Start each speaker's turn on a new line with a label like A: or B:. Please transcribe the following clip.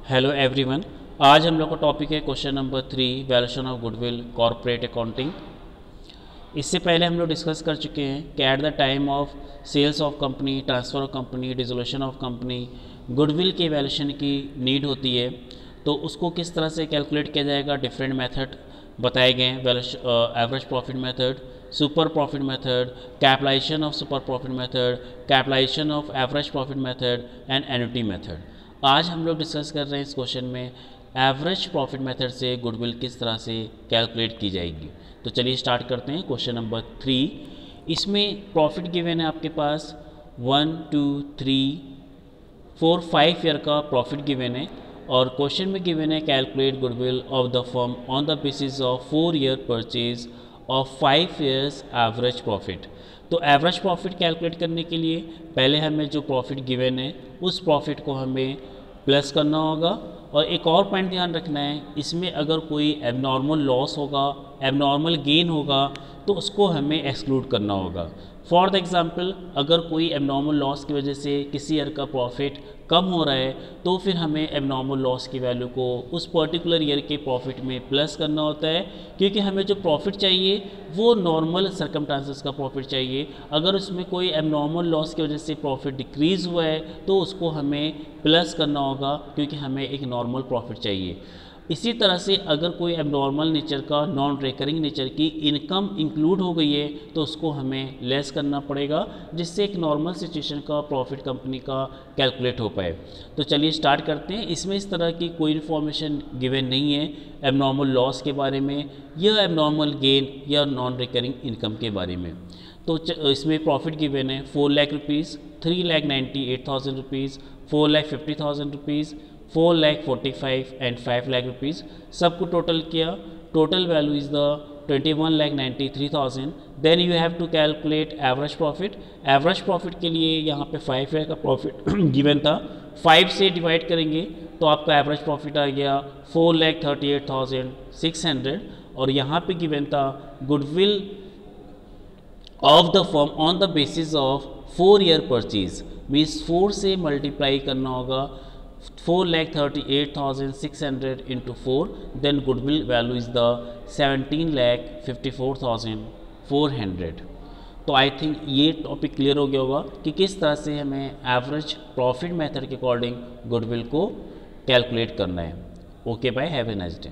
A: Hello everyone. आज हम लोग का टॉपिक है question number 3, valuation of goodwill corporate accounting. इससे पहले हम लोग डिस्कस कर चुके हैं कि at the time of sales of company, transfer of company, dissolution of company, goodwill के वैल्यूएशन की नीड होती है। तो उसको किस तरह से कैलकुलेट किया जाएगा, डिफरेंट मेथड बताए गए हैं। Average profit method, super profit method, capitalization of super profit method, capitalization of average profit method and annuity method. आज हम लोग डिस्कस कर रहे हैं इस क्वेश्चन में एवरेज प्रॉफिट मेथड से गुडविल किस तरह से कैलकुलेट की जाएगी। तो चलिए स्टार्ट करते हैं क्वेश्चन नंबर 3। इसमें प्रॉफिट गिवन है आपके पास 1, 2, 3, 4, 5 ईयर का प्रॉफिट गिवन है और क्वेश्चन में गिवन है calculate goodwill of the firm on the basis of 4 year purchase of 5 years average profit. तो एवरेज प्रॉफिट कैलकुलेट करने के लिए पहले हमें जो प्रॉफिट गिवन है उस प्रॉफिट को हमें प्लस करना होगा। और एक और पॉइंट ध्यान रखना है, इसमें अगर कोई एबनॉर्मल लॉस होगा, एबनॉर्मल गेन होगा तो उसको हमें एक्सक्लूड करना होगा। फॉर द एग्ज़ाम्पल, अगर कोई एबनॉर्मल लॉस की वजह से किसी ईयर का प्रॉफिट कम हो रहा है तो फिर हमें एबनॉर्मल लॉस की वैल्यू को उस पर्टिकुलर ईयर के प्रॉफिट में प्लस करना होता है, क्योंकि हमें जो प्रॉफिट चाहिए वो नॉर्मल सर्कमस्टांसेस का प्रॉफिट चाहिए। अगर उसमें कोई एबनॉर्मल लॉस की वजह से प्रॉफिट डिक्रीज़ हुआ है तो उसको हमें प्लस करना होगा, क्योंकि हमें एक नॉर्मल प्रॉफिट चाहिए। इसी तरह से अगर कोई एबनॉर्मल नेचर का, नॉन रिकरिंग नेचर की इनकम इंक्लूड हो गई है तो उसको हमें लेस करना पड़ेगा, जिससे एक नॉर्मल सिचुएशन का प्रॉफिट कंपनी का कैलकुलेट हो पाए। तो चलिए स्टार्ट करते हैं। इसमें इस तरह की कोई इन्फॉर्मेशन गिवन नहीं है एबनॉर्मल लॉस के बारे में या एबनॉर्मल गेन या नॉन रिकरिंग इनकम के बारे में। तो इसमें प्रॉफिट गिवन है 4 lakh rupees, 3,98,000 rupees, 4,50,000 rupees, 4,45,000 and 5 lakh rupees. सबको टोटल किया, total value is the 21,93,000। Then you have to calculate average profit. Average profit के लिए यहाँ पे 5 ईयर का प्रॉफिट गिवन था, 5 से डिवाइड करेंगे तो आपका एवरेज प्रॉफिट आ गया 4,38,600। और यहाँ पे गिवन था goodwill of the firm on the basis of 4 year purchase, means 4 से मल्टीप्लाई करना होगा 4,38,600 into 4, then goodwill value is the 17,54,400। तो आई थिंक ये टॉपिक क्लियर हो गया होगा कि किस तरह से हमें एवरेज प्रॉफिट मेथड के अकॉर्डिंग गुडविल को कैलकुलेट करना है। Okay bye, have a nice day.